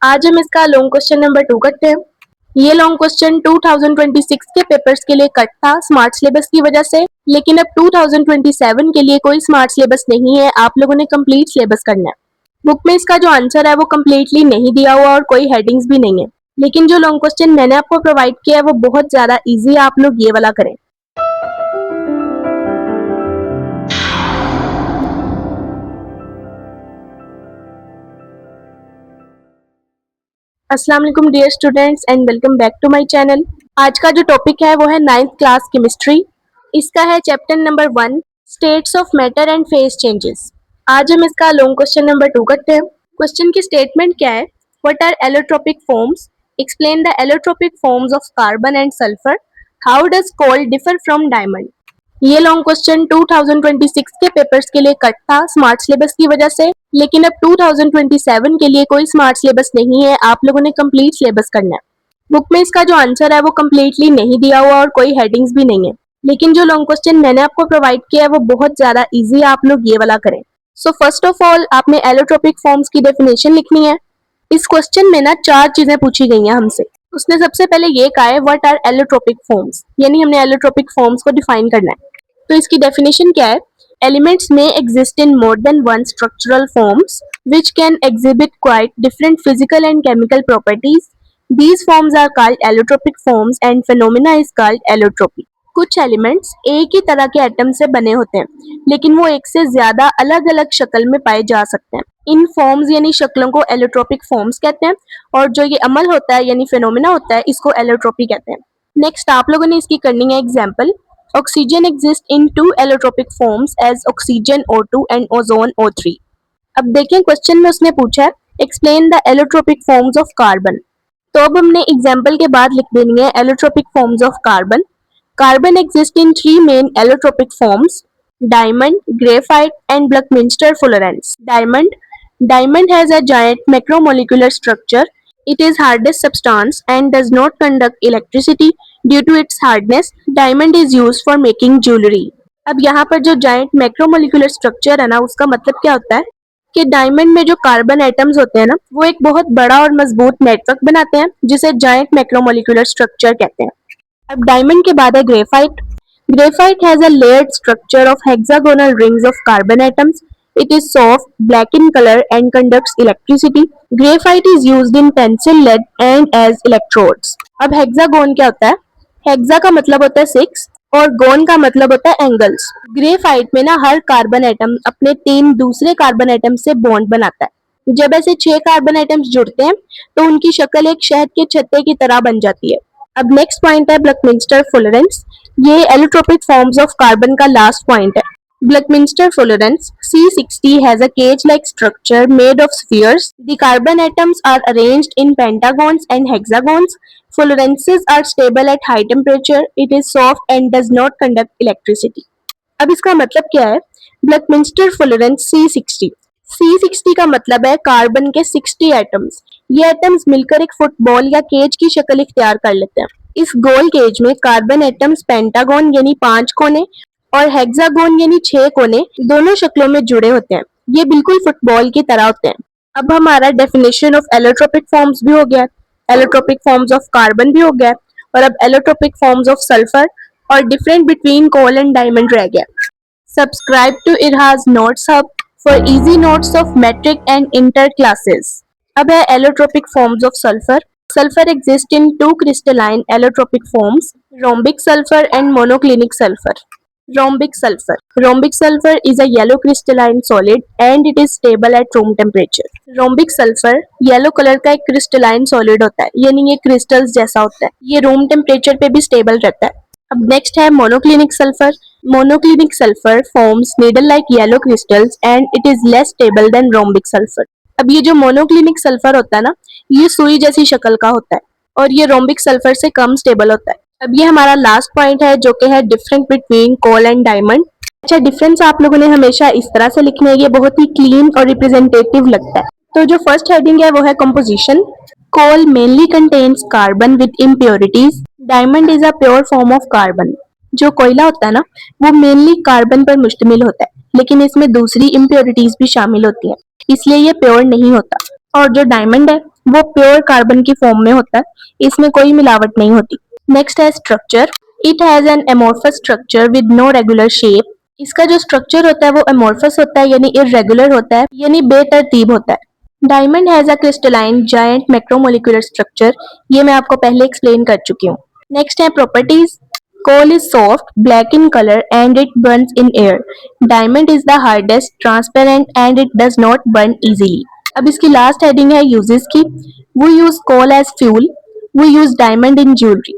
आज हम इसका लॉन्ग क्वेश्चन नंबर 2 करते हैं। ये लॉन्ग क्वेश्चन 2026 के पेपर्स के लिए कट था स्मार्ट सिलेबस की वजह से, लेकिन अब 2027 के लिए कोई स्मार्ट सिलेबस नहीं है, आप लोगों ने कंप्लीट सिलेबस करना है। बुक में इसका जो आंसर है वो कम्प्लीटली नहीं दिया हुआ और कोई हेडिंग्स भी नहीं है, लेकिन जो लॉन्ग क्वेश्चन मैंने आपको प्रोवाइड किया है वो बहुत ज्यादा ईजी है, आप लोग ये वाला करें। अस्सलाम वालेकुम dear students and welcome back to my channel. आज का जो टॉपिक है वो है 9th क्लास केमिस्ट्री। इसका है chapter number 1 states of matter and phase changes. आज हम इसका लॉन्ग क्वेश्चन नंबर 2 करते हैं। क्वेश्चन की स्टेटमेंट क्या है? What are allotropic forms? Explain the allotropic forms of carbon and sulphur. How does coal differ from diamond? ये long question 2026 के पेपर्स के लिए कट था स्मार्ट सिलेबस की वजह से, लेकिन अब 2027 के लिए कोई स्मार्ट सिलेबस नहीं है, आप लोगों ने कंप्लीट सिलेबस करना है। बुक में इसका जो आंसर है वो कम्प्लीटली नहीं दिया हुआ और कोई हेडिंग्स भी नहीं है, लेकिन जो लॉन्ग क्वेश्चन मैंने आपको प्रोवाइड किया है वो बहुत ज्यादा इजी है, आप लोग ये वाला करें। सो फर्स्ट ऑफ ऑल आपने एलोट्रोपिक फॉर्म्स की डेफिनेशन लिखनी है। इस क्वेश्चन में ना 4 चीजें पूछी गई हैं हमसे। उसने सबसे पहले ये कहा है व्हाट आर एलोट्रोपिक फॉर्म्स, यानी हमने एलोट्रोपिक फॉर्म्स को डिफाइन करना है। तो इसकी डेफिनेशन क्या है? Elements may exist in more than one structural forms which can exhibit quite different physical and chemical properties. These forms are called allotropic forms and phenomena is called allotropy. कुछ elements एक ही तरह के atom से बने होते हैं, लेकिन वो एक से ज्यादा अलग अलग शक्ल में पाए जा सकते हैं। इन फॉर्म्स यानी शक्लों को एलोट्रोपिक फॉर्म्स कहते हैं, और जो ये अमल होता है यानी फिनोमिना होता है इसको एलोट्रोपी कहते हैं। नेक्स्ट आप लोगों ने इसकी करनी है example. Oxygen exists in 2 allotropic forms as oxygen O2 and ozone O3. अब देखें क्वेश्चन में उसने पूछा है explain the allotropic forms of carbon. तो अब हमने एग्जाम्पल के बाद लिख देनी है allotropic forms of carbon. Carbon exist in 3 main allotropic forms, diamond, graphite and buckminster fullerene. Diamond has a giant macromolecular structure. It is hardest substance and does not conduct electricity. Due to its hardness, diamond is used for making jewelry. अब यहाँ पर जो giant macromolecular structure है ना, उसका मतलब क्या होता है कि डायमंड में जो कार्बन एटम्स होते हैं ना, वो एक बहुत बड़ा और मजबूत नेटवर्क बनाते हैं जिसे जाइंट मैक्रोमोलिकुलर स्ट्रक्चर कहते हैं। अब डायमंड के बाद है graphite. Graphite has a layered structure of hexagonal rings of carbon atoms. It is soft, black in color and conducts electricity. Graphite is used in pencil lead and as electrodes. अब hexagon क्या होता है? Hexa का मतलब होता है 6 और गोन का मतलब होता है एंगल्स। ग्रेफाइट में ना हर कार्बन एटम अपने 3 दूसरे कार्बन एटम से बॉन्ड बनाता है। जब ऐसे 6 कार्बन एटम्स जुड़ते हैं तो उनकी शक्ल एक शहद के छत्ते की तरह बन जाती है। अब नेक्स्ट पॉइंट है बकमिंस्टर फुलोरेंस। ये एलोट्रोपिक फॉर्म्स ऑफ कार्बन का लास्ट पॉइंट है। Buckminster fullerene C60 has a cage-like structure made of spheres. The carbon atoms are arranged in pentagons and hexagons. Fullerences are stable at high temperature. It is soft and does not conduct electricity. अब इसका मतलब क्या है? Buckminster fullerene C60. C60 का मतलब है carbon के 60 atoms. ये एटम्स मिलकर एक फुटबॉल या केज की शक्ल इख्तियार कर लेते हैं। इस गोल केज में कार्बन एटम्स पेंटागन यानी 5 कोने और हेक्सागोन यानी 6 कोने दोनों शक्लों में जुड़े होते हैं। ये बिल्कुल फुटबॉल की तरह होते हैं। अब हमारा डेफिनेशन ऑफ एलोट्रोपिक फॉर्म्स भी हो गया, एलोट्रोपिक फॉर्म्स ऑफ कार्बन भी हो गया, और अब एलोट्रोपिक फॉर्म्स ऑफ सल्फर और different between coal and diamond रह गया। Subscribe to Irhaj notes hub for easy notes of matric and inter classes. अब है allotropic forms of sulphur. Sulphur exist in 2 crystalline allotropic forms, rhombic sulfur and monoclinic sulfur. Rhombic sulfur is a yellow crystalline solid and it is stable at room temperature. Rhombic sulfur yellow colour का एक crystalline solid होता है, यानी ये crystals जैसा होता है। ये रूम टेम्परेचर पे भी स्टेबल रहता है। अब नेक्स्ट है monoclinic sulphur. Monoclinic sulphur forms needle like yellow crystals and it is less stable then rhombic sulfur. अब ये जो मोनोक्लिनिक सल्फर होता है ना, ये सुई जैसी शक्ल का होता है और ये रोम्बिक सल्फर से कम स्टेबल होता है। अब ये हमारा लास्ट पॉइंट है जो कि है different between coal and diamond. अच्छा, डिफरेंस आप लोगों ने हमेशा इस तरह से लिखने हैं, ये बहुत ही क्लीन और रिप्रेजेंटेटिव लगता है। तो जो फर्स्ट हेडिंग है वो है composition. Coal mainly contains carbon with impurities. Diamond is a pure form of carbon. जो कोयला होता है ना, वो मेनली कार्बन पर मुश्तमिल होता है, लेकिन इसमें दूसरी इम्प्योरिटीज भी शामिल होती हैं, इसलिए ये प्योर नहीं होता। और जो डायमंड है वो प्योर कार्बन की फॉर्म में होता है, इसमें कोई मिलावट नहीं होती। नेक्स्ट है structure. It has an amorphous structure with no regular shape. इसका जो स्ट्रक्चर होता है वो एमोर्फस होता है, यानी इरेगुलर होता है, यानी बेतरतीब होता है। Diamond has a crystalline giant macromolecular structure. ये मैं आपको पहले एक्सप्लेन कर चुकी हूँ। नेक्स्ट है properties. Coal is soft, black in color and it burns in air. Diamond is the hardest, transparent and it does not burn easily. अब इसकी लास्ट हेडिंग है यूजेस की। We use coal as fuel. We use diamond in jewelry.